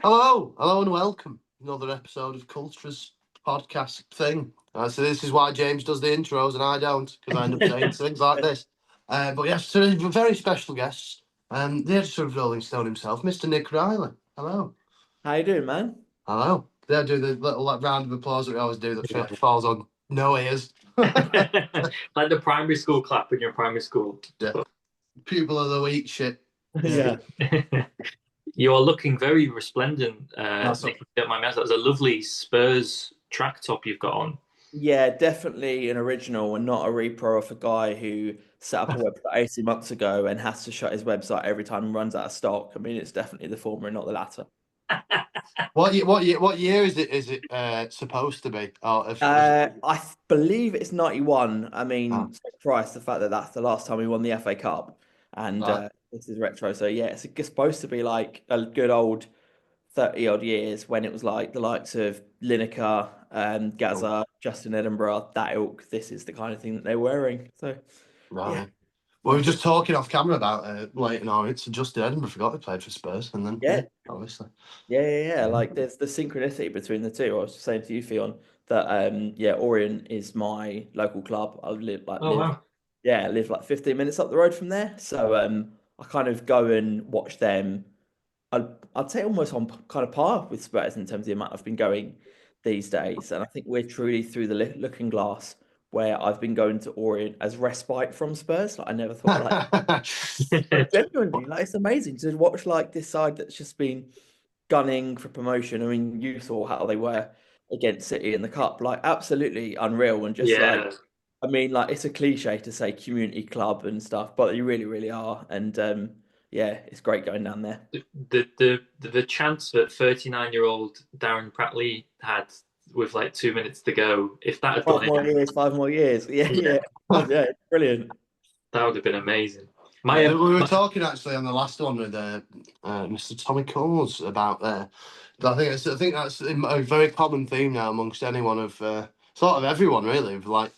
Hello and welcome. Another episode of Cultures podcast thing. So this is why James does the intros and I don't, because I end up saying things like this. But yes, so a very special guest, the editor of Rolling Stone himself, Mr. Nick Reilly. Hello. How you doing, man? Hello. They do the little round of applause that we always do that Yeah. falls on no ears. Like the primary school clap in your primary school. Yeah. Pupil of the week shit. Yeah. You're looking very resplendent, That's Nick. If you don't mind me asking. That was a lovely Spurs track top you've got on. Yeah, definitely an original and not a repro of a guy who set up a website 18 months ago and has to shut his website every time he runs out of stock. I mean, it's definitely the former and not the latter. What year is it supposed to be? I believe it's 91. I mean, Oh, surprised the fact that that's the last time we won the FA Cup. And right. this is retro. So, yeah, it's supposed to be like a good old 30 odd years when it was like the likes of Lineker, Oh, Gaza, Justin Edinburgh, that ilk. This is the kind of thing that they're wearing. So, yeah, right. We were massive. just talking off camera about Leighton Orient. Justin Edinburgh forgot he played for Spurs, and then Yeah, obviously. yeah. Like there's the synchronicity between the two. I was just saying to you, Fion, that yeah, Orient is my local club. I Oh wow. live like 15 minutes up the road from there. So I kind of go and watch them. I'd say almost on kind of par with Spurs in terms of the amount I've been going these days. And I think we're truly through the looking glass where I've been going to Orient as respite from Spurs. Like I never thought like, but genuinely, like it's amazing to watch like this side that's just been gunning for promotion. I mean, you saw how they were against City in the cup, like absolutely unreal. And just like, Yeah. I mean, like it's a cliche to say community club and stuff, but they really, really are. And yeah, it's great going down there. The chance that 39-year-old Darren Pratley had with like 2 minutes to go, if that had gone Five more in, years, 5 more years. Yeah, yeah, yeah. Oh, yeah, brilliant. that would have been amazing. Yeah, My, we were talking actually on the last one with Mr. Tommy Coles about I think that's a very common theme now amongst anyone of sort of everyone really. Of like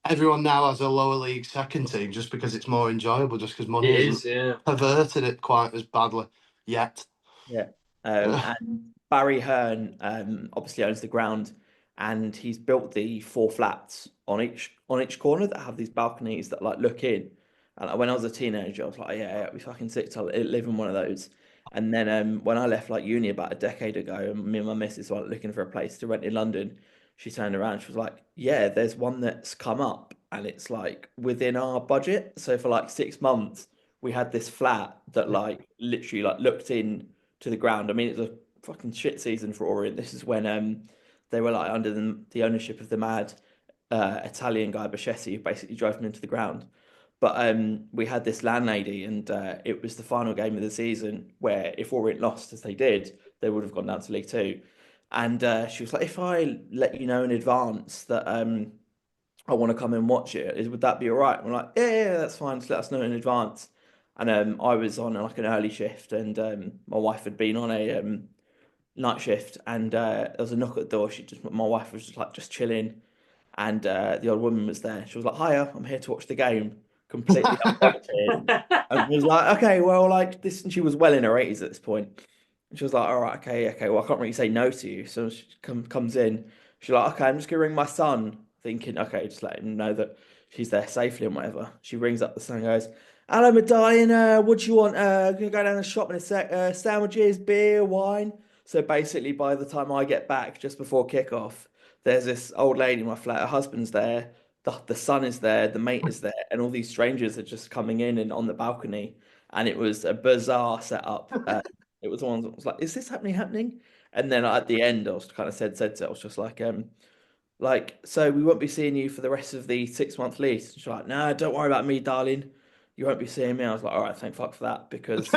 everyone now has a lower league second team just because it's more enjoyable, just because it money isn't is, yeah. perverted it quite as badly yet. Yeah. And Barry Hearn obviously owns the ground, and he's built the four flats on each corner that have these balconies that like look in. And like, when I was a teenager, I was like, yeah, it'd be fucking sick to live in one of those. And then when I left like uni about a decade ago, and me and my missus were like, looking for a place to rent in London, she turned around, she was like, yeah, there's one that's come up, and it's like within our budget. So for like 6 months, we had this flat that like literally like looked in to the ground. I mean, it was a fucking shit season for Orient. This is when they were like under the ownership of the mad Italian guy Bashesi, who basically drove them into the ground. But we had this landlady, and it was the final game of the season where if Orient lost, as they did, they would have gone down to League Two. And she was like, if I let you know in advance that I want to come and watch it, would that be all right? I'm like, yeah, that's fine. Just let us know in advance. And I was on like an early shift, and my wife had been on a night shift, and there was a knock at the door. My wife was just like just chilling, and the old woman was there. She was like, "Hiya, I'm here to watch the game." Completely uninvited, and was like, "Okay, well, like this." And she was well in her 80s at this point. And she was like, "All right, okay. Well, I can't really say no to you." So she comes in. She's like, "Okay, I'm just gonna ring my son," thinking, "Okay, just let him know that she's there safely and whatever." She rings up the son and goes, "Hello, my darling. What do you want? Gonna go down the shop in a sec. Sandwiches, beer, wine." So basically, by the time I get back, just before kickoff, there's this old lady in my flat. Her husband's there, the son is there, the mate is there, and all these strangers are just coming in and on the balcony. And it was a bizarre setup. It was one that was like, "Is this happening?" And then at the end, I was kind of said to, I was just like, so we won't be seeing you for the rest of the 6 month lease. She's like, "No, don't worry about me, darling. You won't be seeing me." I was like, "All right, thank fuck for that," because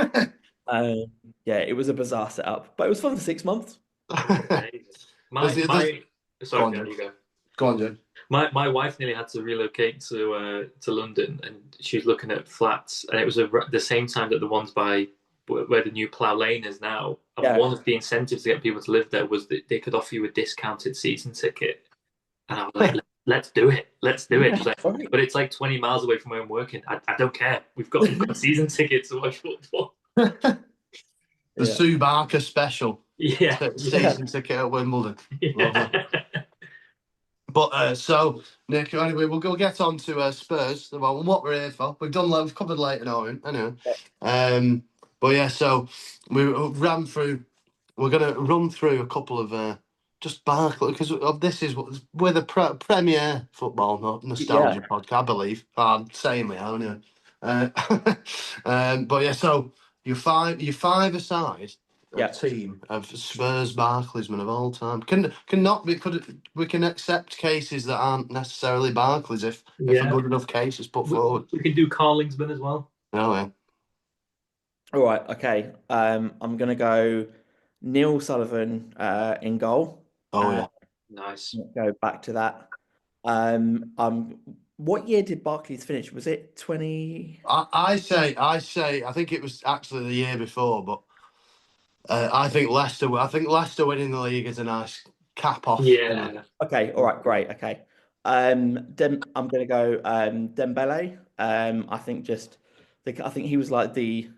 um, yeah, it was a bizarre setup, but it was fun for 6 months. Amazing. Does My it does my Go sorry, on, there Jim. you go. Go on, Jim. My wife nearly had to relocate to London, and she's looking at flats, and it was the same time that the ones by where the new Plough Lane is now. And Yeah. one of the incentives to get people to live there was that they could offer you a discounted season ticket. And I was like, let's do it. Let's do it. She's like, Right. but it's like 20 miles away from where I'm working. I don't care. We've got season tickets to watch football. The Sue Barker special. Yeah. Season ticket at Wimbledon. Lovely. Yeah. But so Nick, anyway, we'll go get on to Spurs. Well, what we're here for. We've covered Leighton Orient anyway. But yeah, so we ran through. We're gonna run through a couple of just Barclay because this is we're the premier football not nostalgia podcast, I believe. I'm saying we are anyway. But yeah, so your five-a-side team of Spurs Barclaysmen of all time we can accept cases that aren't necessarily Barclays if a good enough case is put forward. We can do Carlingsman as well. Oh yeah. All right, okay. I'm gonna go Neil Sullivan in goal. Oh yeah. Nice. Go back to that. What year did Barclays finish? Was it 20? I say I think it was actually the year before, but I think Leicester winning the league is a nice cap off. Yeah. Okay, all right, great. Okay. I'm gonna go Dembele. I think I think he was like the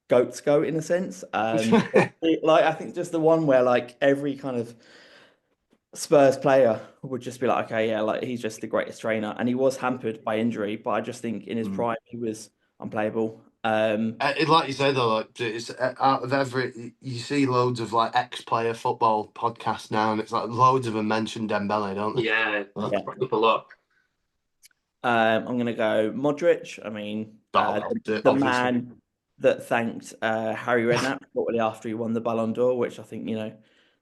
goat's goat in a sense. Like I think just the one where like every kind of Spurs player would just be like, okay, yeah, like he's just the greatest trainer, and he was hampered by injury, but I just think in his prime he was unplayable. Like you say though, like it's out of you see loads of like ex-player football podcasts now, and it's like loads of them mention Dembele, don't they? Yeah, up a lot. I'm gonna go Modric. I mean, the man that thanked Harry Redknapp shortly after he won the Ballon d'Or, which I think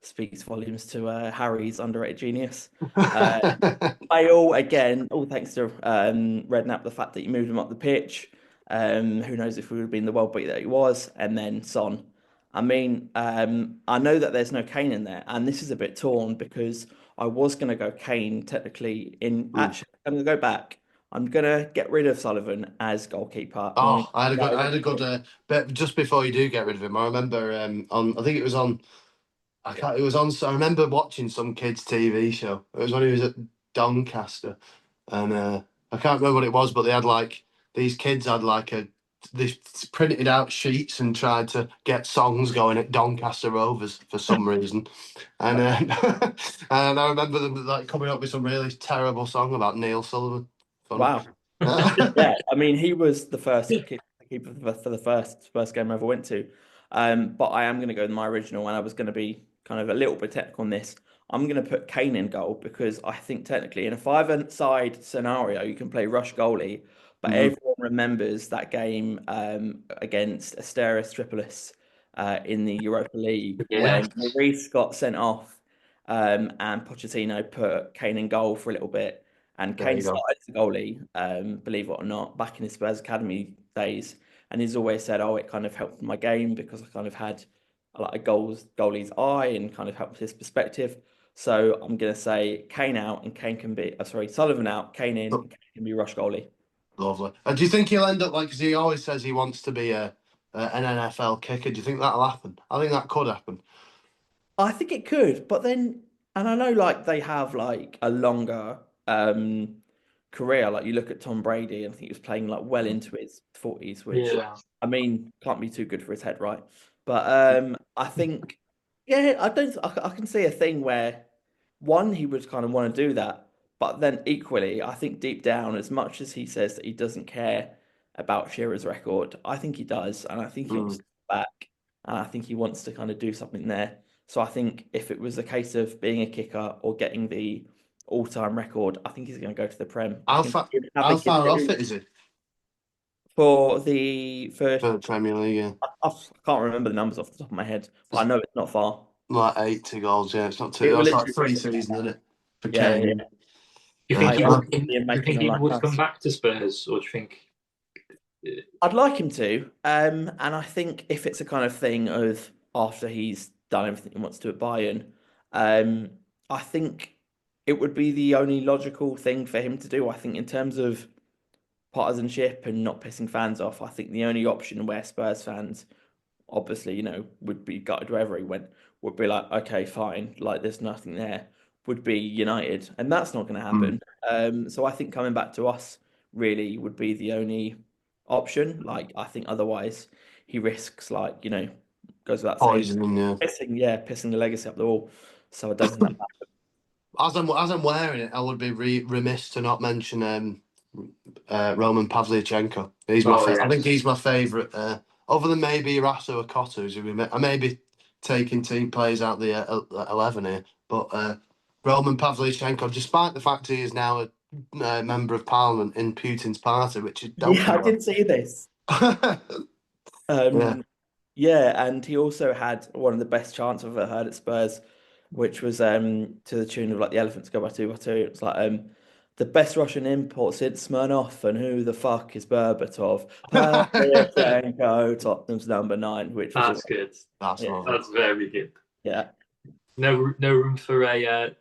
speaks volumes to Harry's underrated genius. Bale again, all thanks to Redknapp, the fact that he moved him up the pitch. Who knows if we would have been the world beat that he was, and then Son. I mean, I know that there's no Kane in there, and this is a bit torn because I was going to go Kane technically in. Actually, I'm going to go back. I'm going to get rid of Sullivan as goalkeeper. Oh, I had a good. But just before you do get rid of him, I remember I think it was on. It was on. So I remember watching some kids' TV show. It was when he was at Doncaster, and I can't remember what it was, but they had like these kids had like they printed out sheets and tried to get songs going at Doncaster Rovers for some reason, and and I remember them like coming up with some really terrible song about Neil Sullivan. Funny. Wow. Yeah, I mean, he was the first keeper for the first game I ever went to. But I am going to go with my original, and I was going to be kind of a little bit technical on this. I'm going to put Kane in goal because I think technically in a five-a-side scenario, you can play rush goalie, but everyone remembers that game against Asteras Tripolis in the Europa League when Maurice got sent off and Pochettino put Kane in goal for a little bit. And Kane started as a goalie, believe it or not, back in his Spurs Academy days. And he's always said, oh, it kind of helped my game because I kind of had like a goalie's eye and kind of helped his perspective. So I'm going to say Kane out and Kane can be, Sullivan out, Kane in, and Kane can be rush goalie. Lovely. And do you think he'll end up like, because he always says he wants to be an NFL kicker. Do you think that'll happen? I think that could happen. I think it could, but then, and I know like they have like a longer career. Like you look at Tom Brady, and I think he was playing like well into his 40s, which I mean can't be too good for his head, right? But I think, yeah, I can see a thing where one he would kind of want to do that, but then equally, I think deep down, as much as he says that he doesn't care about Shearer's record, I think he does, and I think he wants to go back, and I think he wants to kind of do something there. So I think if it was a case of being a kicker or getting the all-time record, I think he's going to go to the Prem. How far off it is it? For the For Premier League, yeah. I can't remember the numbers off the top of my head, but I know it's not far. Like 80 goals, yeah. It's not too. That's like 3 seasons, isn't it? For Kane. Do you think he would come back to Spurs, or do you think? I'd like him to, and I think if it's a kind of thing of after he's done everything he wants to at Bayern, I think it would be the only logical thing for him to do. I think in terms of partisanship and not pissing fans off, I think the only option where Spurs fans, obviously, would be gutted wherever he went, would be like, okay, fine, like there's nothing there, would be United, and that's not going to happen. So I think coming back to us really would be the only option. Like I think otherwise he risks like goes without saying. Poisoning, yeah. Pissing the legacy up the wall. So I don't think that matters. As I'm wearing it, I would be remiss to not mention Roman Pavlyuchenko. Oh, I think yes. he's my favourite. Other than maybe Raso Akota, who's I may be taking team players out the 11 here, but Roman Pavlyuchenko, despite the fact he is now a member of parliament in Putin's party, which is Yeah, I did see this. Yeah. Yeah, and he also had one of the best chants I've ever heard at Spurs, which was to the tune of like the Elephants Go by Two by Two. It was like the best Russian import since Smirnoff, and who the fuck is Berbatov? Pavlyuchenko, Tottenham's number 9, which was That's good. That's yeah, lovely. That's very good. yeah. No room for a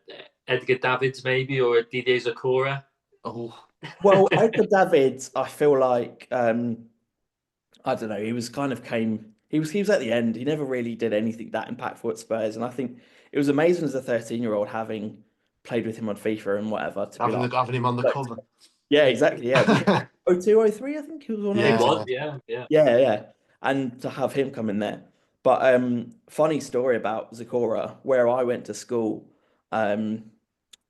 Edgar Davids maybe, or a Didier Zakora. Oh, Well, Edgar Davids, I feel like I don't know. He was kind of He was at the end. He never really did anything that impactful at Spurs, and I think it was amazing as a 13-year-old having played with him on FIFA and whatever to be like, having him on the cover. yeah, exactly, yeah. Was it 02, 03, I think he was on. It Yeah. was, yeah. Yeah, and to have him come in there. But funny story about Zakora, where I went to school, um,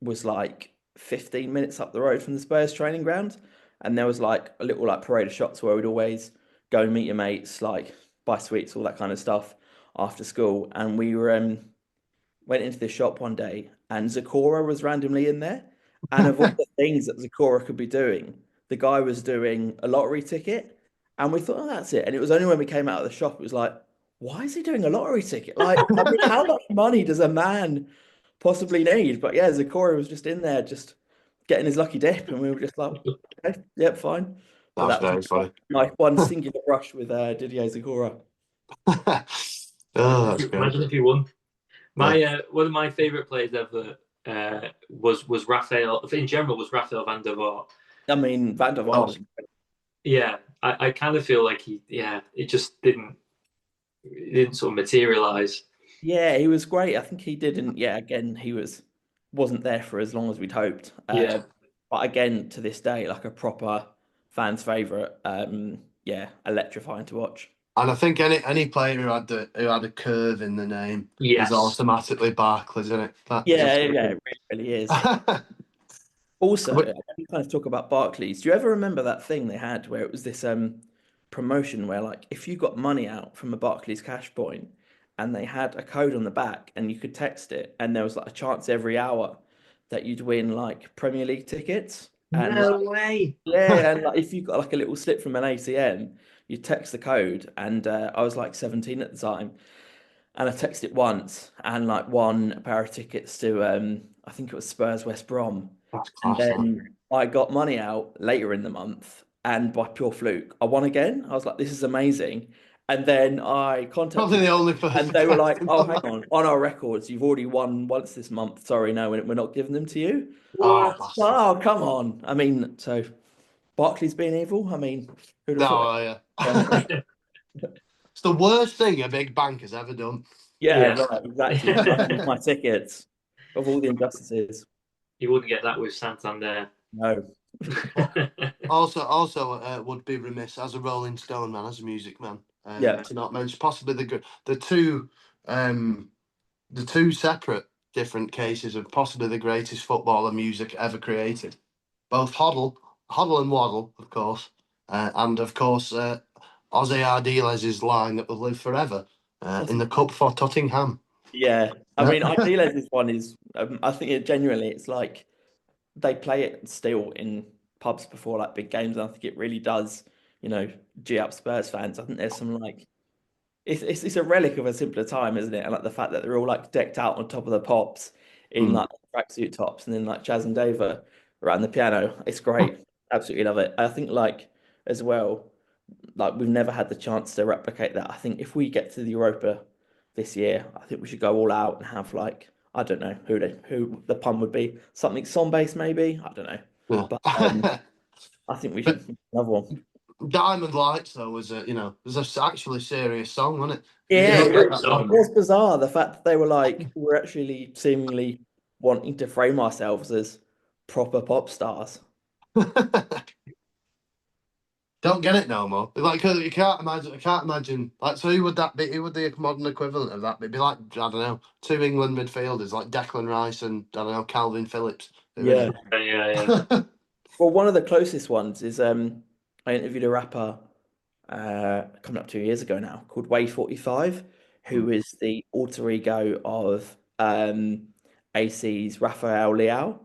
was like 15 minutes up the road from the Spurs training ground, and there was like a little like parade of shops where we'd always go and meet your mates, like buy sweets, all that kind of stuff after school. And we were went into this shop one day, and Zakora was randomly in there. And of all the things that Zakora could be doing, the guy was doing a lottery ticket. And we thought, oh, that's it. And it was only when we came out of the shop, it was like, why is he doing a lottery ticket? Like, I mean, how much money does a man possibly need? But yeah, Zakora was just in there, just getting his lucky dip. And we were just like, okay, yep, fine. But That's that very was funny. my one singular brush with Didier Zakora. Oh, that's good. Imagine if he won. My one of my favourite players ever was Raphael. In general, was Raphael van der Vaart. I mean, Van der Vaart. Yeah, I kind of feel like it just didn't sort of materialize. Yeah, he was great. I think he didn't. Yeah, again, wasn't there for as long as we'd hoped. Yeah. But again, to this day, like a proper fan's favorite. Yeah, electrifying to watch. And I think any player who had a curve in the name Yes. is automatically Barclays, isn't it? Yeah, it really is. Also, But- we kind of talk about Barclays. Do you ever remember that thing they had where it was this promotion where like if you got money out from a Barclays cash point and they had a code on the back and you could text it and there was like a chance every hour that you'd win like Premier League tickets. And No way. yeah, and like if you got like a little slip from an ATM, you text the code, and I was like 17 at the time, and I texted it once and like won a pair of tickets to I think it was Spurs West Brom, That's and class. That. then I got money out later in the month, and by pure fluke, I won again. I was like, this is amazing. And then I Probably contacted the only person. and they were like, oh, hang on our records, you've already won once this month. Sorry, no, we're not giving them to you. Oh, Oh, come on. I mean, so Barclays being evil, I mean, who'd have thought? yeah. It's the worst thing a big bank has ever done. Yeah, Yeah. right, exactly. That's my tickets of all the injustices. You wouldn't get that with Santander. No. Also, would be remiss as a Rolling Stone man, as a music man, Yeah. to not mention possibly the two separate different cases of possibly the greatest footballer music ever created. Both Hoddle and Waddle, of course, and of course Ozzy Ardiles' line that will live forever in the cup for Tottenham. Yeah. I mean, Ideal's one is, I think it's like they play it still in pubs before like big games. And I think it really does, G up Spurs fans. I think there's some like, it's a relic of a simpler time, isn't it? And like the fact that they're all like decked out on top of the pops in like tracksuit tops, and then like Chaz and Dave are around the piano. It's great. Absolutely love it. I think like as well, like we've never had the chance to replicate that. I think if we get to the Europa this year, I think we should go all out and have like I don't know who the pun would be, something song based maybe. I don't know, Yeah. but I think we should another one. Diamond Lights though was actually a serious song, wasn't it? Yeah, great it song. was bizarre the fact that they were like we're actually seemingly wanting to frame ourselves as proper pop stars. Don't get it no more. Like, 'cause you can't imagine. I can't imagine. Like, so who would that be? Who would the modern equivalent of that be? It'd be like, I don't know, two England midfielders like Declan Rice and I don't know, Calvin Phillips. Who is Yeah. Yeah. Well, one of the closest ones is I interviewed a rapper coming up 2 years ago now called Way 45, who Mm. is the alter ego of AC's Raphael Leao,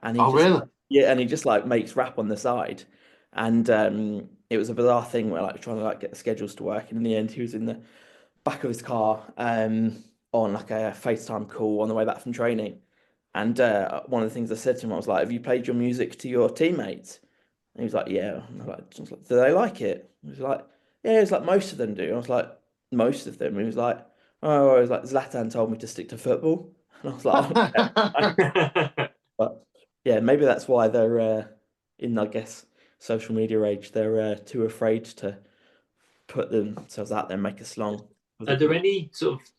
and he Oh, just really? yeah, and he just like makes rap on the side, and it was a bizarre thing where like trying to like get the schedules to work, and in the end he was in the back of his car on like a FaceTime call on the way back from training, and one of the things I said to him I was like, "Have you played your music to your teammates?" And he was like, yeah. And I was like, do they like it? He was like, yeah, he was like, most of them do. I was like, most of them. He was like, oh, I was like, Zlatan told me to stick to football. And I was like, oh, okay. Yeah. But yeah, maybe that's why they're in, I guess, social media age, they're too afraid to put themselves out there and make a song. Are there any sort of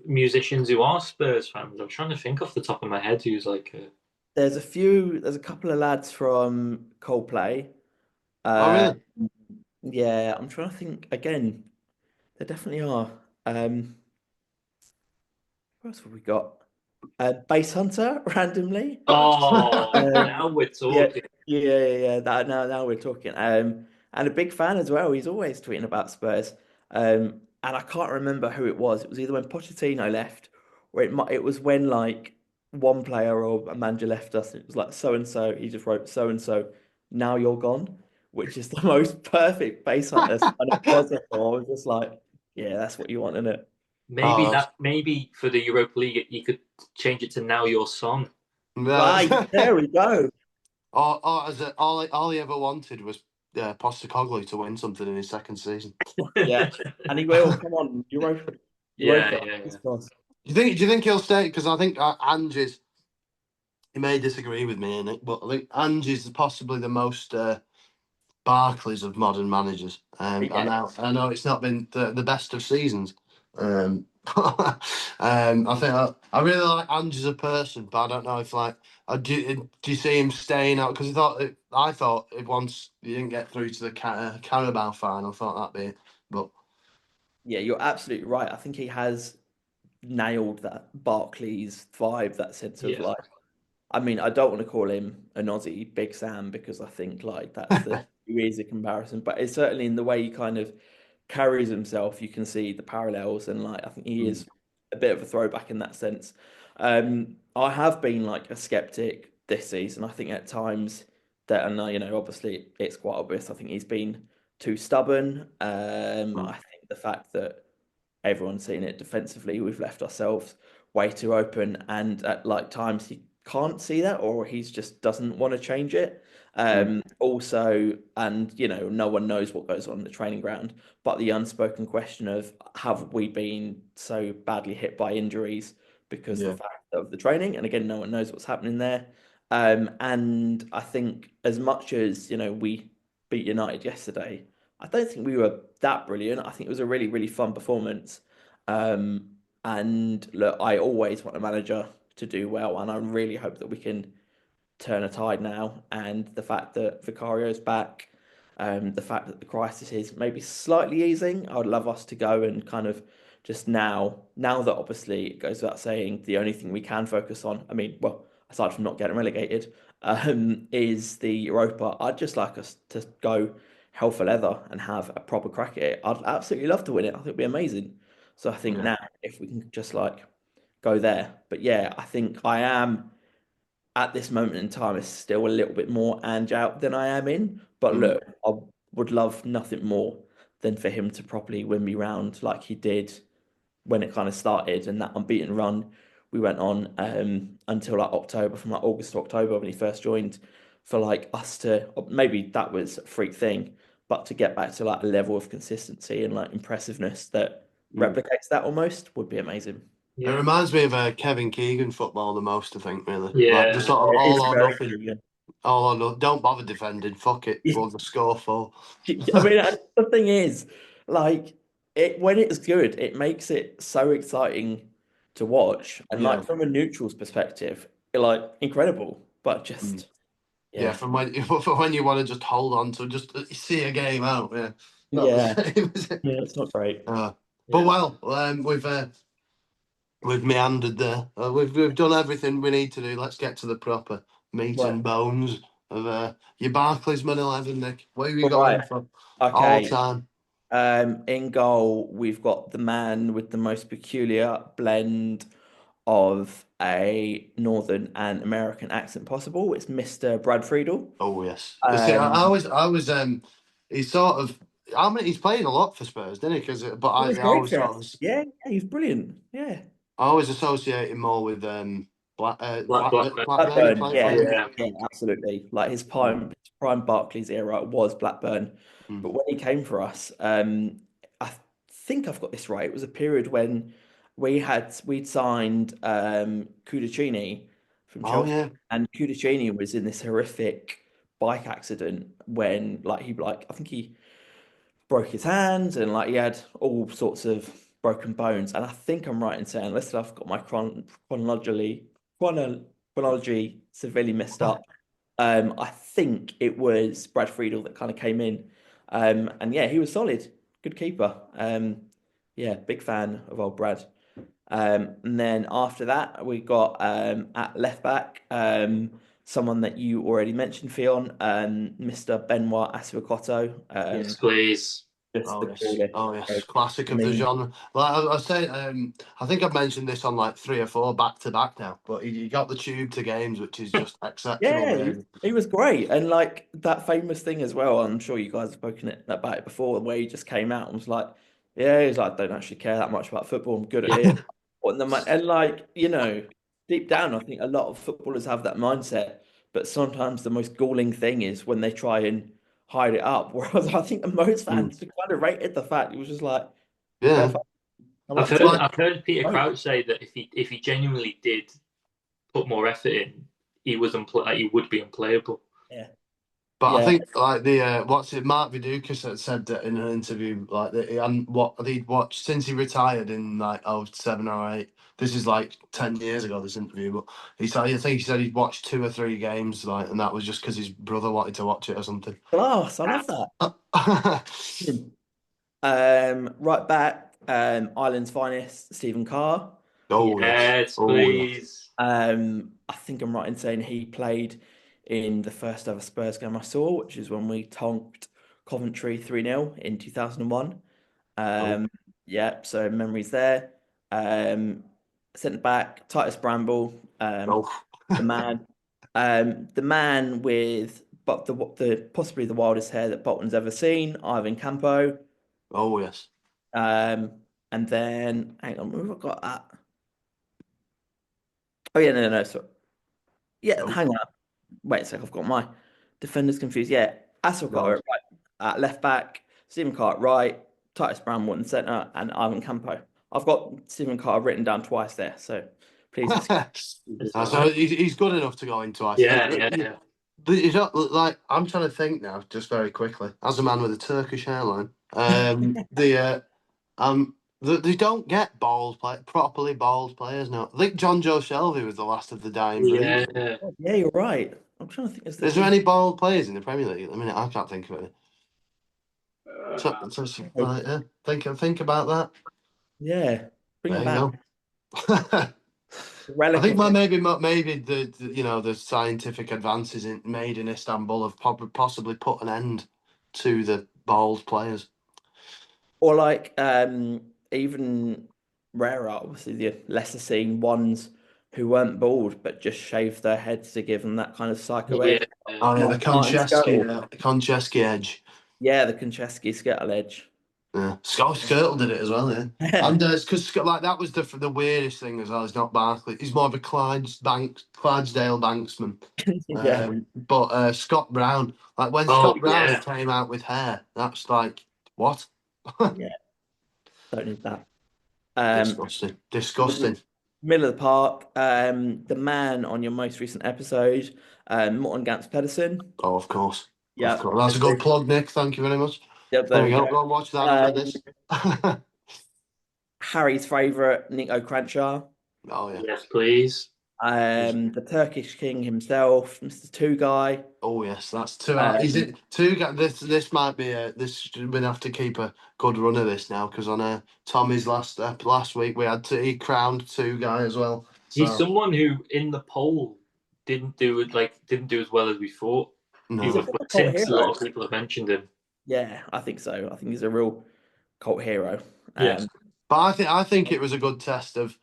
musicians who are Spurs fans? I'm trying to think off the top of my head who's like, There's a couple of lads from Coldplay. Oh, Uh, really? yeah, I'm trying to think again. There definitely are. Um, What else have we got? Base Hunter, randomly. oh, Um, now we're yeah, talking. yeah. That now we're talking. And a big fan as well. He's always tweeting about Spurs. And I can't remember who it was. It was either when Pochettino left, or it was when like one player or a manager left us. It was like so and so. He just wrote so and so. Now you're gone, which is the most perfect Base Hunter kind of possible. I was just like, yeah, that's what you want, isn't it? Oh, Maybe for the Europa League you could change it to Now Your Song. Right, yeah. there we go. All he ever wanted was Postecoglou to win something in his second season. Yeah, and he will. Come on, Europa, Yeah, Europa. yeah, It's yeah. close. Do you think he'll stay? Because I think Ange's. He may disagree with me in it, but I think Ange's possibly the most Barclays of modern managers. Yeah, I know it's not been the best of seasons. I think I really like Ange as a person, but I don't know if like do you see him staying out? Because I thought it once you didn't get through to the Carabao final, I thought that'd be it. But yeah, you're absolutely right. I think he has nailed that Barclays vibe, that sense of Yeah. like. I mean, I don't want to call him an Aussie Big Sam because I think like that's the too easy comparison, but it's certainly in the way he kind of carries himself, you can see the parallels, and like I think he mm, is a bit of a throwback in that sense. I have been like a skeptic this season. I think at times that, and obviously it's quite obvious. I think he's been too stubborn. mm, I think the fact that everyone's seen it defensively. We've left ourselves way too open, and at like times he can't see that, or he just doesn't want to change it. mm, Also, and no one knows what goes on in the training ground, but the unspoken question of have we been so badly hit by injuries because the yeah. fact of the training, and again, no one knows what's happening there. And I think as much as we beat United yesterday, I don't think we were that brilliant. I think it was a really, really fun performance. Um, and look, I always want a manager to do well, and I really hope that we can turn a tide now. And the fact that Vicario's back, the fact that the crisis is maybe slightly easing, I would love us to go and kind of just now that obviously it goes without saying, the only thing we can focus on, I mean, well, aside from not getting relegated, is the Europa. I'd just like us to go hell for leather and have a proper crack at it. I'd absolutely love to win it. I think it'd be amazing. So I think Yeah. now if we can just like go there. But yeah, I think I am at this moment in time is still a little bit more Ange out than I am in. But Mm, look, I would love nothing more than for him to properly win me round like he did when it kind of started, and that unbeaten run we went on until like October, from like August to October when he first joined, for like us to, maybe that was a freak thing, but to get back to like a level of consistency and like impressiveness that mm. replicates that almost would be amazing. It Yeah. reminds me of Kevin Keegan football the most. I think really like just Yeah. sort of It all is or very nothing. good. All or no, don't bother defending. Fuck it. We'll just score four. I mean, the thing is, like, it when it's good, it makes it so exciting to watch, and Yeah. like from a neutral's perspective, like incredible. But Mm. just Yeah, from when you want to just hold on to just see a game out. Yeah, not Yeah. the same, is it? Yeah, it's not great. But Yeah. well, we've meandered there. We've done everything we need to do. Let's get to the proper meat Right. and bones of your Barclaysmen 11, Nick. Where are you Right. going from? All Okay. time. In goal, we've got the man with the most peculiar blend of a Northern and American accent possible. It's Mr. Brad Friedel. Oh yes. See, I was he's sort of. He's playing a lot for Spurs, didn't he? But He was I great always for sort us. of Yeah, he's brilliant. Yeah. I always associate him more with Blackburn. Blackburn. He Blackburn, played for, yeah, didn't Yeah. yeah, absolutely. Like he? his prime Barclays era was Blackburn, Mm. but when he came for us, I think I've got this right. It was a period when we'd signed Cudicini from Oh Chelsea, yeah. and Cudicini was in this horrific bike accident when I think he broke his hand and like he had all sorts of broken bones. And I think I'm right in saying, unless I've got my chronology severely messed up, I think it was Brad Friedel that kind of came in. And yeah, he was solid, good keeper. Yeah, big fan of old Brad. And then after that, we got at left back, someone that you already mentioned, Fion, Mr. Benoit Assou-Ekotto. Yes, please. Just the coolest. Oh I yes, classic of the mean, genre. Like I say, I think I've mentioned this on like 3 or 4 back to back now. But he got the tube to games, which is just exceptional, yeah, really. he was great. And like that famous thing as well, I'm sure you guys have spoken about it before, where he just came out and was like, yeah, he's like, I don't actually care that much about football. I'm good at Yeah. this. And like, deep down, I think a lot of footballers have that mindset. But sometimes the most galling thing is when they try and hide it up. Whereas I think most Mm. fans kind of rated the fact it was just like, fair Yeah, fuck. I'm I've like, heard "Cool, I've heard Peter great." Crouch say that if he genuinely did put more effort in, he would be unplayable. Yeah. but I Yeah. think like what's it? Mark Viduka said that in an interview like that he hadn't what he'd watched since he retired in like 07 or 08. This is like 10 years ago. This interview, but I think he said he'd watched 2 or 3 games like, and that was just because his brother wanted to watch it or something. Class. I love that. Right back, Ireland's finest, Stephen Carr. Oh yes. Yes, Oh yes. please. I think I'm right in saying he played in the first ever Spurs game I saw, which is when we tonked Coventry 3-0 in 2001. Oh. Yeah, so memories there. Um, Centre back, Titus Bramble, Oh. the man, the man with the possibly the wildest hair that Bolton's ever seen, Ivan Campo. Oh yes. And then hang on, who have I got at? Oh yeah, no, sorry. Yeah, Oh. hang on. Wait a sec, I've got my defenders confused. Yeah, Asselcar God. at right, at left back, Stephen Carr at right, Titus Brown in centre, and Ivan Campo. I've got Stephen Carr written down twice there, so please excuse It's as all well. So right. he's good enough to go into I think. Yeah, yeah, yeah. But you don't like. I'm trying to think now, just very quickly, as a man with a Turkish airline. They don't get properly bald players now. I think John Joe Shelby was the last of the dying breed. Yeah. Yeah, you're right. I'm trying to think. Is there any bald players in the Premier League at the minute? I can't think of any. Right, yeah. Think about that. Yeah, bring There them you back. go. I Relic think of it. maybe the scientific advances made in Istanbul have possibly put an end to the bald players. Or like even rarer, obviously the lesser seen ones who weren't bald but just shaved their heads to give them that kind of psycho Yeah. edge. Oh yeah, the Martin Skirtle. Konchesky edge. Yeah, the Konchesky Skittle edge. Yeah, Scott Skirtle did it as well. Yeah, and it's because like that was the weirdest thing as well. He's not Barkley. He's more of a Clydesdale Banksman. Yeah. But Scott Brown, like when Oh Scott Brown yeah. came out with hair, that's like what? Yeah, don't need that. Um, Disgusting. Middle of the park. The man on your most recent episode, Morten Gans Pedersen. Oh, of course. Of Yeah. course. That's a good plug, Nick. Thank you very much. Yep, There there we we go. go. Go and watch that after Um, this. Harry's favourite, Nico Cranchar. Oh yeah. Yes, please. The Turkish king himself, Mr. Two Guy. Oh yes, that's two. Is Um, it two? This might be a. This we're gonna have to keep a good run of this now because on Tommy's last week we had he crowned two guy as well. He's So someone who in the poll didn't do as well as we thought. he's a no, But proper cult since a hero. lot of people have mentioned him. Yeah, I think so. I think he's a real cult hero. Yes. but I think it was a good test of.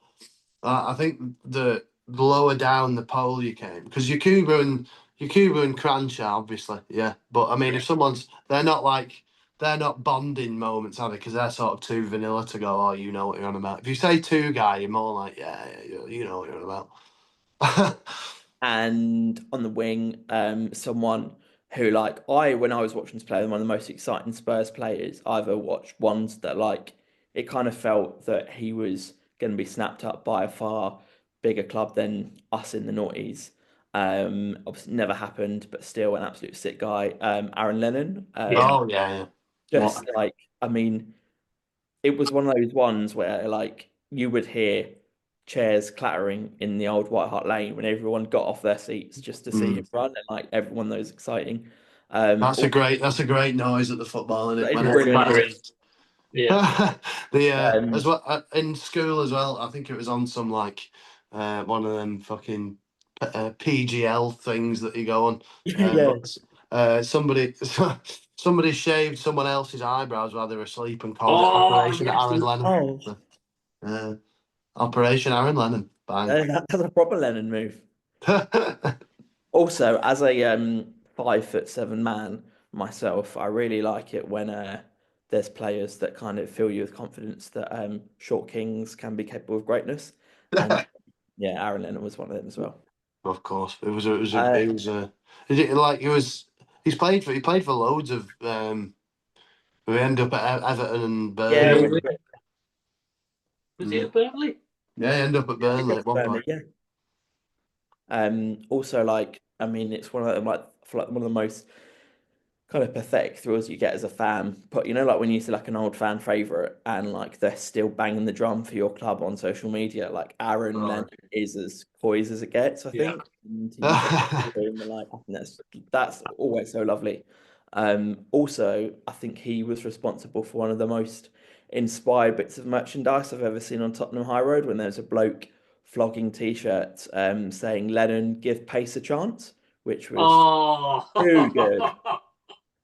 I think the lower down the pole you came because Yakuba and Cranshaw obviously yeah. But I mean if someone's they're not bonding moments are they because they're sort of too vanilla to go oh you know what you're on about. If you say two guy you're more like yeah you know what you're on about. And on the wing, someone who when I was watching this player, one of the most exciting Spurs players I've ever watched. Ones that it kind of felt that he was going to be snapped up by a far bigger club than us in the noughties. Obviously never happened, but still an absolute sick guy. Aaron Lennon. Yeah. Oh yeah, Just I mean, it was one of those ones where you would hear chairs clattering in the old White Hart Lane when everyone got off their seats just to see yeah. him run, and everyone knows exciting. That's a great noise at the football, isn't it? It's When Yeah, brilliant. clattering. Yeah. as Um, well in school as well. I think it was on some one of them fucking PGL things that you go on. yeah. But somebody shaved someone else's eyebrows while they were asleep and called it Oh Operation yes. Aaron Lennon. Oh, Uh, Operation Aaron Lennon. Bang. that's a proper Lennon move. Also, as a 5'7" man myself, I really like it when there's players that kind of fill you with confidence that short kings can be capable of greatness. And yeah, Aaron Lennon was one of them as well. Of course, Uh, is it like it was? He played for loads of we ended up at Everton and yeah, Burnley. Burnley. Was he Mm. at Burnley? Yeah, he ended up at Burnley at one Burnley, point. yeah. Also, I mean, it's one of them, I feel like one of the most kind of pathetic thrills you get as a fan. But like when you see an old fan favorite and they're still banging the drum for your club on social media, like Aaron Right. Lennon is as COYS as it gets, I Yeah. think. And he's I think that's always so lovely. Also, I think he was responsible for one of the most inspired bits of merchandise I've ever seen on Tottenham High Road when there's a bloke flogging t-shirts saying Lennon give pace a chance, which was Oh. too good.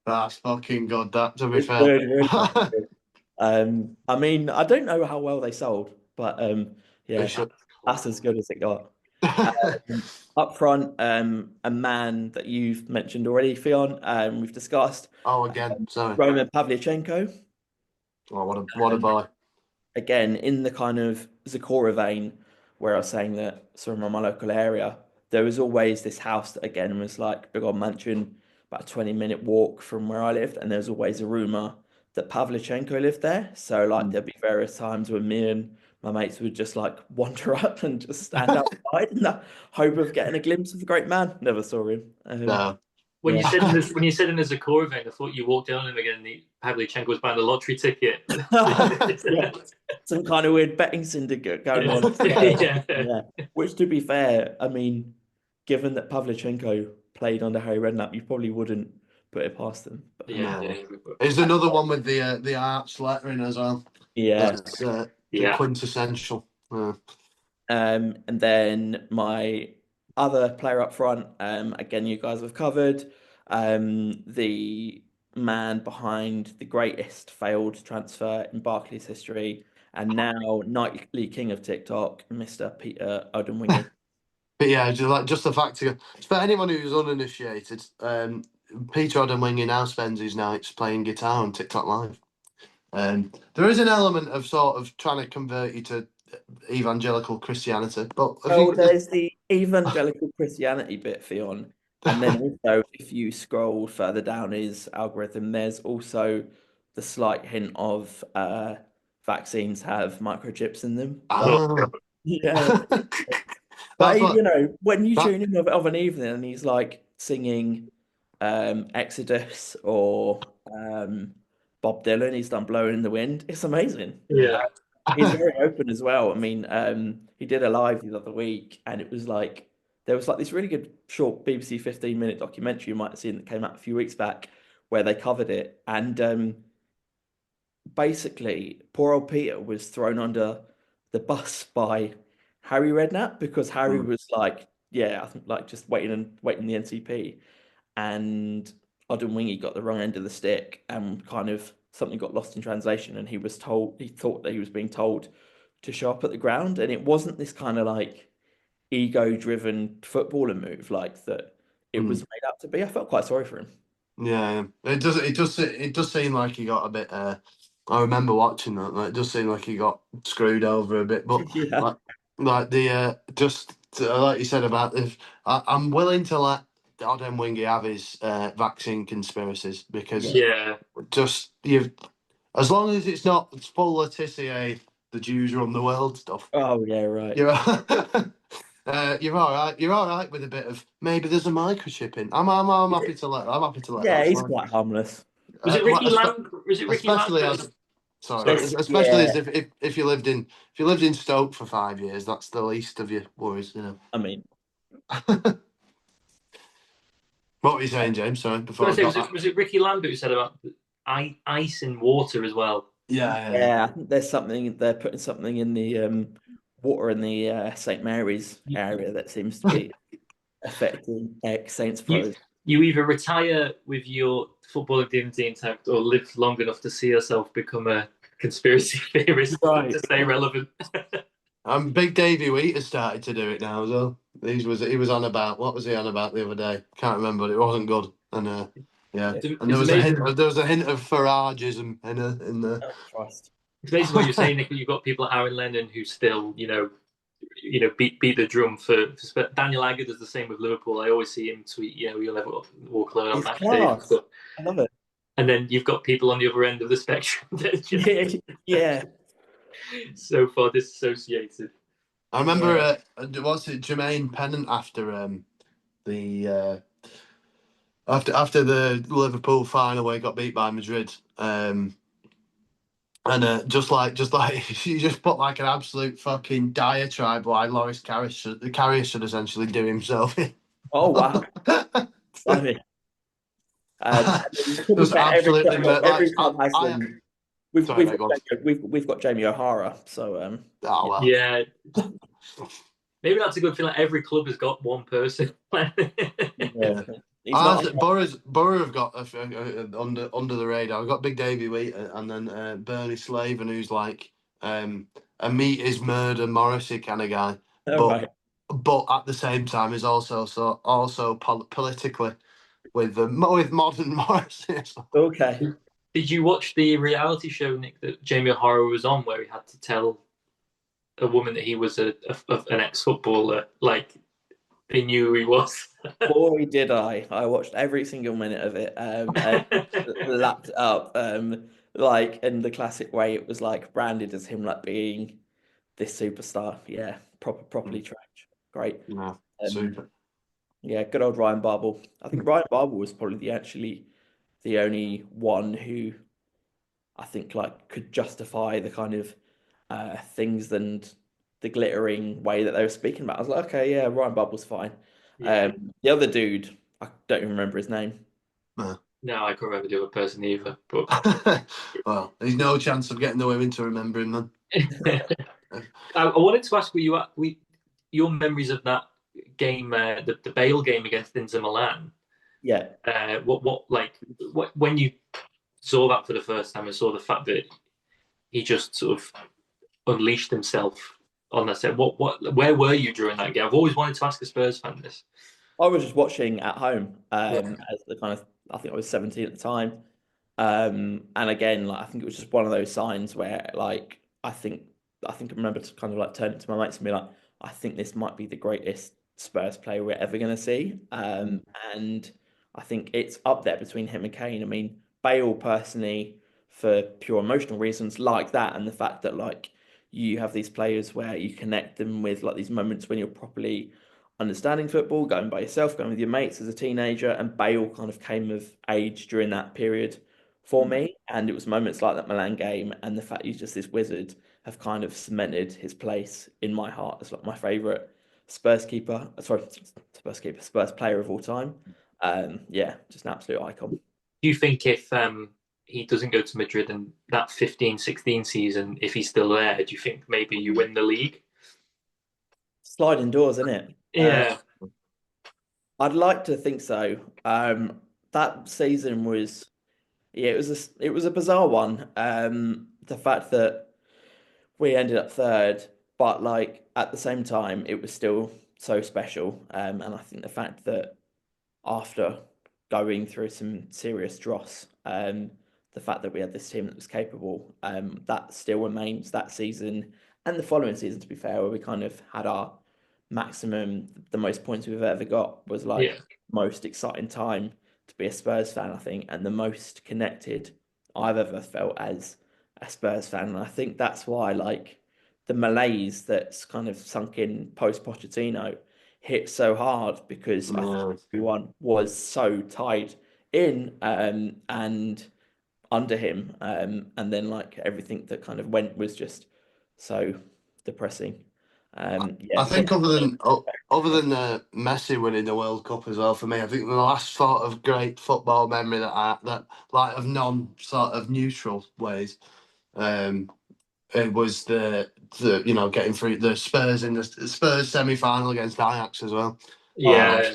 That's fucking good. That to be It's fair. really, really fucking good. I mean, I don't know how well they sold, but They yeah, should. that's as good as it got. Up front, a man that you've mentioned already, Fion, we've discussed, Oh, again, sorry. Roman Pavlyuchenko. Oh, what a boy. Again, in the kind of Zakora vein, where I was saying that sort of my local area, there was always this house that again was like big old mansion, about a 20-minute walk from where I lived, and there was always a rumor that Pavlyuchenko lived there. So there'd be various times when me and my mates would just wander up and just stand outside in the hope of getting a glimpse of the great man. Never saw him. No. When you Yeah. said in this, when you said in the Zakor event, I thought you walked down him again. And Pavlyuchenko was buying a lottery ticket. Yeah. Some kind of weird betting syndicate going on. Yeah. Yeah. Which, to be fair, I mean, given that Pavlyuchenko played under Harry Redknapp, you probably wouldn't put it past them. But, Yeah. No. There's another one with the arch lettering as well. yeah. That's Yeah. quintessential. And then my other player up front, again, you guys have covered, the man behind the greatest failed transfer in Barclays history, and now nightly king of TikTok, Mr. Peter Odemwingie. But yeah, just the fact of for anyone who's uninitiated, Peter Odemwingie now spends his nights playing guitar on TikTok Live. There is an element of sort of trying to convert you to evangelical Christianity, but if Well, you there's the evangelical Christianity bit, Fion. And then also, if you scroll further down his algorithm, there's also the slight hint of vaccines have microchips in them. But ah, yeah, that's but what when you that tune in of an evening and he's singing Exodus or Bob Dylan, he's done Blowing in the Wind. It's amazing. Yeah. He's very open as well. I mean, he did a live the other week, and it was like there was like this really good short BBC 15-minute documentary you might have seen that came out a few weeks back where they covered it. And basically, poor old Peter was thrown under the bus by Harry Redknapp because Harry Mm. was like, yeah, I think like just waiting the NCP, and Odin Wingy got the wrong end of the stick, and kind of something got lost in translation, and he thought that he was being told to show up at the ground, and it wasn't this kind of like ego-driven footballer move like that. It was Mm. made out to be. I felt quite sorry for him. Yeah, it does seem like he got a bit. I remember watching that. Like, it does seem like he got screwed over a bit, but Yeah, like, the like you said about this, I'm willing to let Adam Wingy have his vaccine conspiracies because yeah. Yeah. just you, as long as it's not full Letitia, the Jews run the world stuff. Oh yeah, right. You're you're all right. You're all right with a bit of maybe there's a microchip in. I'm happy to let Yeah, that he's slide. quite harmless. Was it Well, Ricky Lamb? Was it Ricky especially Lambert? as sorry, Sorry. especially Yeah, as if you lived in Stoke for 5 years, that's the least of your worries, I mean, What were you saying, James? Sorry, I before was I going got to say, that. was it Ricky Lambert who said about ice in water as well? Yeah, yeah, I think there's something they're putting something in the water in the St Mary's You, area that seems to be affecting ex Saints you, pros. you either retire with your footballing dignity intact or live long enough to see yourself become a conspiracy theorist to Right. stay relevant. Big Davey Wheat has started to do it now as well. He was on about what was he on about the other day? Can't remember, but it wasn't good. And yeah, and It's amazing. there was a hint of Farageism in there. Oh, Christ. It's amazing what you're saying, Nick. You've got people like Aaron Lennon who still, beat the drum for Daniel Agger does the same with Liverpool. I always see him tweet, you'll never walk alone on He's match day. class. I love it. And then you've got people on the other end of the spectrum that are just Yeah, yeah, so far disassociated. I remember, yeah. what's it, Jermaine Pennant the after the Liverpool final where he got beat by Madrid, and just like she just put like an absolute fucking diatribe why Loris Karius should essentially do himself. Oh wow. Funny. To be Just fair, absolutely like every club has I them. We've sorry we've mate, go got on. we've got Jamie O'Hara, so Oh well. Yeah, maybe that's a good thing. Like every club has got one person. yeah, Yeah. he's not. Borough have got under the radar. I've got Big Davy Wheat and then Bernie Slaven, who's like a meat is murder Morrissey kind of guy, All but right. at the same time is also politically with modern Morrissey. Okay. Did you watch the reality show, Nick, that Jamie O'Hara was on, where he had to tell a woman that he was an ex-footballer? Like they knew who he was. Boy, did I! I watched every single minute of it, and lapped it up, like in the classic way. It was like branded as him like being this superstar. Yeah, properly trash. Great. No, Um, super. yeah, good old Ryan Babel. I think Ryan Babel was probably the only one who I think like could justify the kind of things and the glittering way that they were speaking about. I was like, okay, yeah, Ryan Babel's fine. Yeah. The other dude, I don't even remember his name. No. No, I can't remember the other person either. But Well, there's no chance of getting the women to remember him then. I wanted to ask your memories of that game, the Bale game against Inter Milan. Yeah, When you saw that for the first time and saw the fact that he just sort of unleashed himself on that set. Where were you during that game? I've always wanted to ask a Spurs fan this. I was just watching at home Yeah. as the kind of I think I was 17 at the time. And again, like I think it was just one of those signs where like I remember to kind of like turn to my mates and be like, I think this might be the greatest Spurs player we're ever gonna see. And I think it's up there between him and Kane. I mean, Bale personally, for pure emotional reasons like that, and the fact that like you have these players where you connect them with like these moments when you're properly understanding football, going by yourself, going with your mates as a teenager, and Bale kind of came of age during that period for me. And it was moments like that Milan game and the fact he's just this wizard have kind of cemented his place in my heart as like my favourite Spurs player of all time. Yeah, just an absolute icon. Do you think if he doesn't go to Madrid and that 15-16 season, if he's still there, do you think maybe you win the league? Sliding doors, isn't it? Yeah. I'd like to think so. That season was, yeah, it was a bizarre one. The fact that we ended up third, but like at the same time, it was still so special. And I think the fact that after going through some serious dross, the fact that we had this team that was capable, that still remains that season and the following season, to be fair, where we kind of had our maximum, the most points we've ever got was like Yeah. most exciting time to be a Spurs fan, I think, and the most connected I've ever felt as a Spurs fan. And I think that's why like the malaise that's kind of sunk in post Pochettino hit so hard because I think everyone was so tied in and under him. And then like everything that kind of went was just so depressing. I think other than Messi winning the World Cup as well, for me, I think the last sort of great football memory that like of non sort of neutral ways, it was the getting through the Spurs in the Spurs semi final against Ajax as well. Yeah.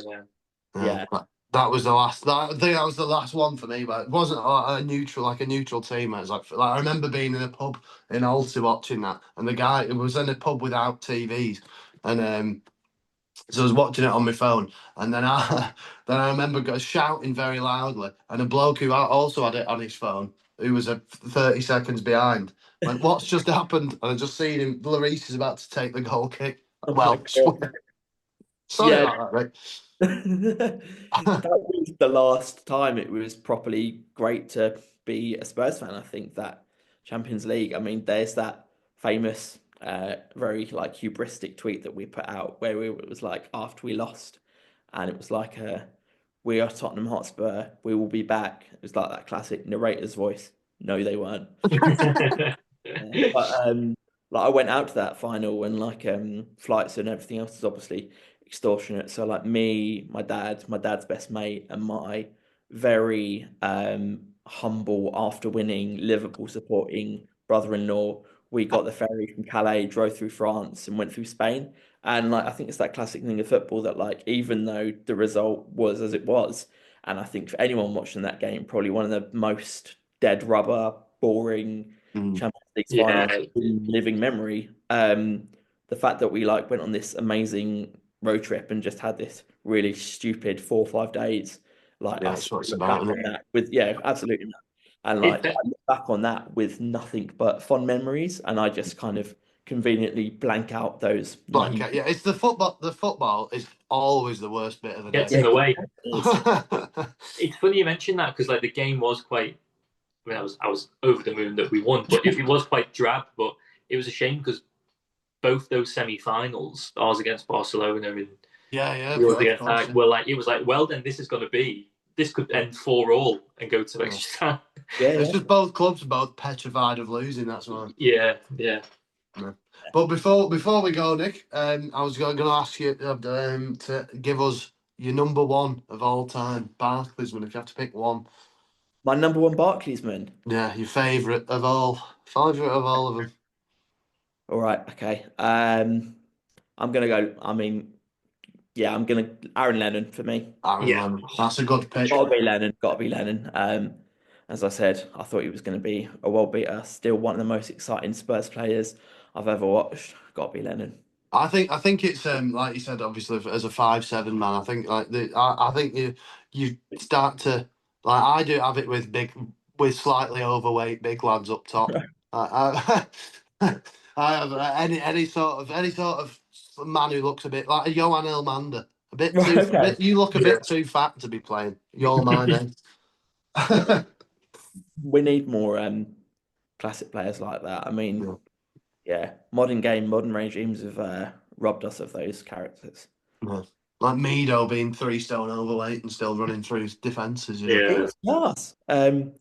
Yeah. That was the last. I think that was the last one for me, but it wasn't a neutral team. It was like I remember being in a pub in Alta watching that, and the guy it was in a pub without TVs, and so I was watching it on my phone, and then I then I remember shouting very loudly, and a bloke who also had it on his phone, who was 30 seconds behind, went, "What's just happened?" And I just seen him. Lloris is about to take the goal kick. Oh Well, my God. sorry Yeah. about that, right? That was the last time it was properly great to be a Spurs fan. I think that Champions League, I mean, there's that famous, very like hubristic tweet that we put out where it was like after we lost, and it was like, we are Tottenham Hotspur, we will be back. It was like that classic narrator's voice. No, they weren't. But like I went out to that final and like flights and everything else is obviously extortionate. So like me, my dad's best mate, and my very humble after winning Liverpool supporting brother-in-law, we got the ferry from Calais, drove through France and went through Spain. And like I think it's that classic thing of football that like even though the result was as it was, and I think for anyone watching that game, probably one of the most dead rubber, boring Champions League final Yeah. in living memory. The fact that we like went on this amazing road trip and just had this really stupid 4 or 5 days, like Yeah, us that's what it's look about, back isn't on that with absolutely. And like I look back on that with nothing but fond memories, and I just kind of conveniently blank out those 90 Blanket, yeah, it's the football. The football is always the worst bit of the Gets day. in the way. minutes. It's funny you mentioned that because like the game was quite. I mean, I was over the moon that we won, but it was quite drab. But it was a shame because both those semi-finals, ours against Barcelona and yeah, yours of against course, Ajax, were like it was like, well, then this is going to be this could end 4-4 and go to extra time. It's just both clubs are both petrified of losing. That's why. Yeah. But before we go, Nick, I was going to ask you to give us your number one of all time, Barclaysmen. If you have to pick one, My number one Barclaysman. yeah, your favourite of all of them. All right, okay. I'm gonna go. I mean, yeah, I'm gonna Aaron Lennon for me. Aaron Yeah. Lennon. That's a good pick. Gotta be Lennon. Gotta be Lennon. As I said, I thought he was going to be a world beater. Still one of the most exciting Spurs players I've ever watched. Gotta be Lennon. I think it's like you said, obviously as a 5'7" man. I think I think you start to like I do have it with slightly overweight big lads up top. I have any sort of man who looks a bit like a Johan Elmander, a bit too. Right, okay. You look a bit too fat to be playing. You're mine, eh? We need more classic players like that. I mean, yeah, modern game, modern regimes have robbed us of those characters. Yeah. Like Mido being 3 stone overweight and still running through his defences. It was class. When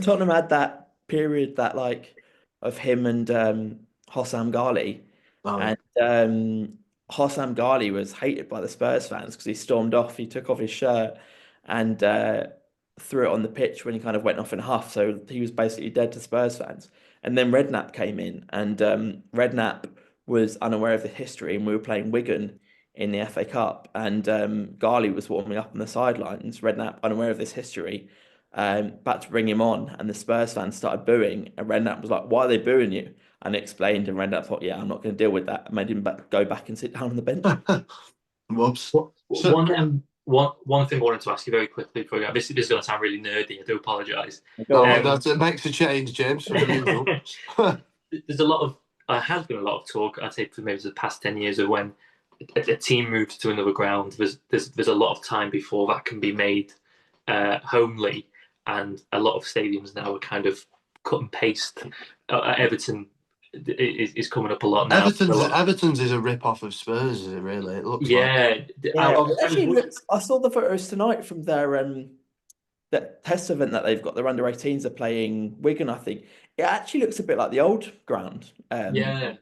Tottenham had that period that like of him and Hossam Ghali, Oh, and Hossam Ghali was hated by the Spurs fans because he stormed off. He took off his shirt and threw it on the pitch when he kind of went off in a huff. So he was basically dead to Spurs fans. And then Redknapp came in, and Redknapp was unaware of the history, and we were playing Wigan in the FA Cup, and Ghali was warming up on the sidelines. Redknapp, unaware of this history, about to bring him on, and the Spurs fans started booing, and Redknapp was like, "Why are they booing you?" And explained, and Redknapp thought, "Yeah, I'm not going to deal with that," and made him go back and sit down on the bench. whoops. So, One thing I wanted to ask you very quickly before this is going to sound really nerdy. I do apologise. Go no, on. it makes a change, James, from the usual. There's has been a lot of talk, I'd say, for maybe the past 10 years of when a team moves to another ground. There's a lot of time before that can be made homely, and a lot of stadiums now are kind of cut and paste. Everton is coming up a lot now. Everton's is a rip off of Spurs, is it really? It looks like. Yeah, Yeah, it actually looks. I saw the photos tonight from their that test event that they've got. Their under 18s are playing Wigan, I think. It actually looks a bit like the old ground. yeah.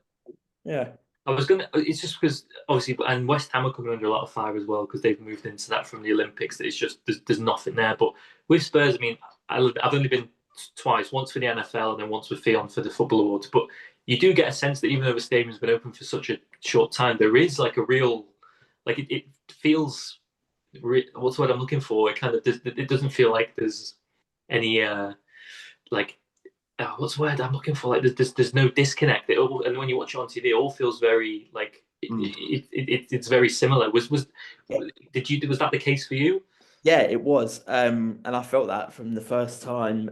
Yeah. I was gonna. It's just because obviously, and West Ham are coming under a lot of fire as well because they've moved into that from the Olympics. That it's just there's nothing there. But with Spurs, I mean, I've only been twice. Once for the NFL and then once with Theon for the Football Awards. But you do get a sense that even though the stadium's been open for such a short time, there is like a real, like it feels. What's the word I'm looking for? It kind of it doesn't feel like there's any like what's the word I'm looking for? Like there's no disconnect. And when you watch it on TV, it all feels very like it's very similar. Was that the case for you? Yeah, it was. And I felt that from the first time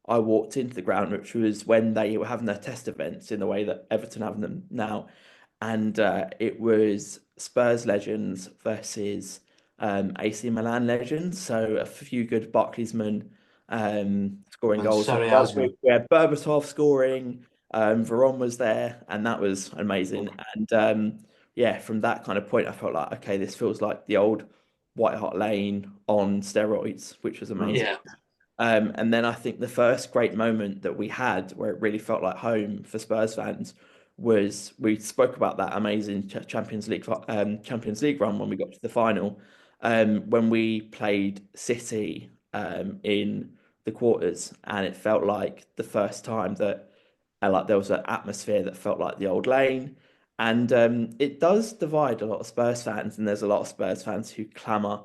I walked into the ground, which was when they were having their test events in the way that Everton have them now. And it was Spurs legends versus AC Milan legends. So a few good Barclaysmen scoring And goals. Serie A's one. We had Berbatov scoring, Veron was there, and that was amazing. And yeah, from that kind of point, I felt like, okay, this feels like the old White Hart Lane on steroids, which was amazing. Yeah, And then I think the first great moment that we had where it really felt like home for Spurs fans was we spoke about that amazing Champions League run when we got to the final, when we played City in the quarters, and it felt like the first time that like there was an atmosphere that felt like the old lane. And it does divide a lot of Spurs fans, and there's a lot of Spurs fans who clamour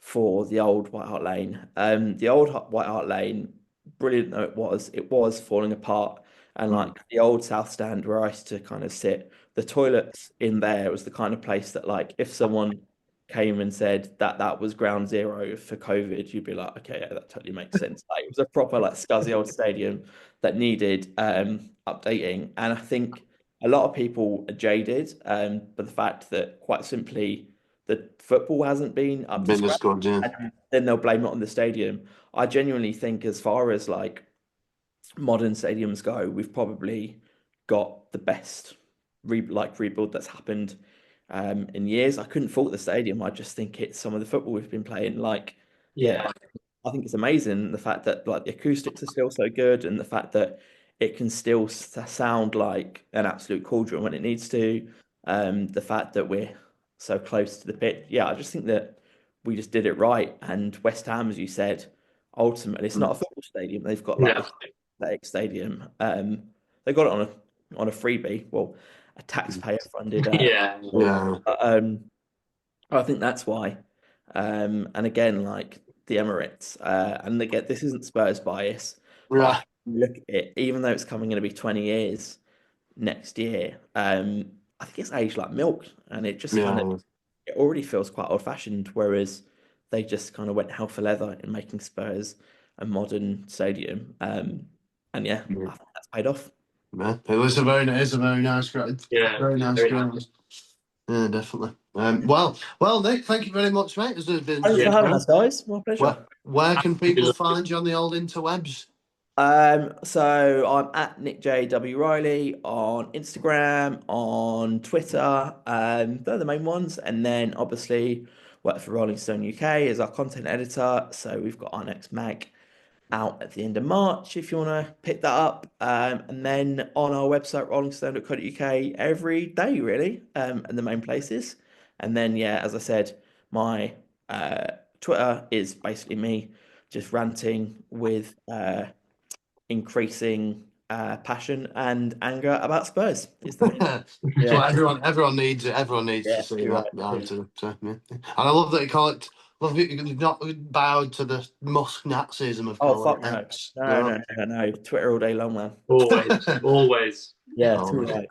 for the old White Hart Lane. The old White Hart Lane, brilliant though it was falling apart. And like the old South Stand where I used to kind of sit, the toilets in there was the kind of place that like if someone came and said that that was ground zero for COVID, you'd be like, okay, yeah, that totally makes sense. Like it was a proper like scuzzy old stadium that needed updating. And I think a lot of people are jaded, but the fact that quite simply the football hasn't been up to Been as scratch, good, yeah. and then they'll blame it on the stadium. I genuinely think, as far as like modern stadiums go, we've probably got the best rebuild that's happened in years. I couldn't fault the stadium. I just think it's some of the football we've been playing. Like, yeah, yeah, I think it's amazing the fact that like the acoustics are still so good, and the fact that it can still sound like an absolute cauldron when it needs to. The fact that we're so close to the pit. Yeah, I just think that we just did it right. And West Ham, as you said, ultimately it's not a football stadium. They've got like no, this athletic stadium. They got it on a freebie. Well, a taxpayer funded. yeah, Yeah. I think that's why. And again, like the Emirates, and again, this isn't Spurs bias, but I Right. think look at it, even though it's coming going to be 20 years next year, I think it's aged like milk, and it just kind of Yeah. it already feels quite old-fashioned, whereas they just kind of went hell for leather in making Spurs a modern stadium. And yeah, I think that's paid off. Yeah. It's a very nice ground. yeah. Very nice Very nice. ground. Yeah, definitely. Well, Nick, thank you very much, mate. This has been Thanks for Yeah. having us, guys. My Where, pleasure. where can people Absolutely. find you on the old interwebs? So I'm at Nick J W Reilly on Instagram, on Twitter. They're the main ones, and then obviously work for Rolling Stone UK as our content editor. So we've got our next mag out at the end of March if you want to pick that up. And then on our website, rollingstone.co.uk, every day, really, and the main places. And then, yeah, as I said, my Twitter is basically me just ranting with increasing passion and anger about Spurs. Is the main. It's what everyone needs it. Everyone needs to see that. Right. And I love that you call it. Love that you've not bowed to the Musk Nazism of calling Fuck it X. no. Twitter all day long, man. Always, always. Yeah, Oh, too mate. right.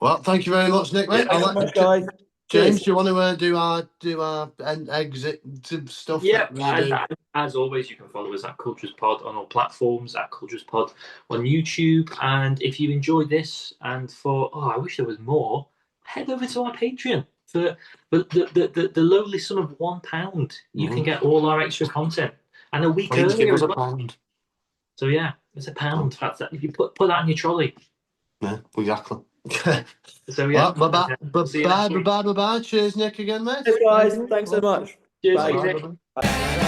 Well, thank you very much, Nick, mate. Thanks so much, guys. James, Cheers. do you want to do our exit stuff? Yeah, that we do? as always, you can follow us at Cultures Pod on all platforms, at Cultures Pod on YouTube. And if you enjoyed this and thought, oh, I wish there was more, head over to our Patreon. For the lowly sum of £1, you can get all our extra content. And a week Please give earlier us as a well. pound. So yeah, it's £1. That's that. If you put that in your trolley. Yeah, exactly. So yeah, Bye. Cheers, Nick, again, mate. Hey guys, thanks so much. Cheers, Bye. Nick. Bye.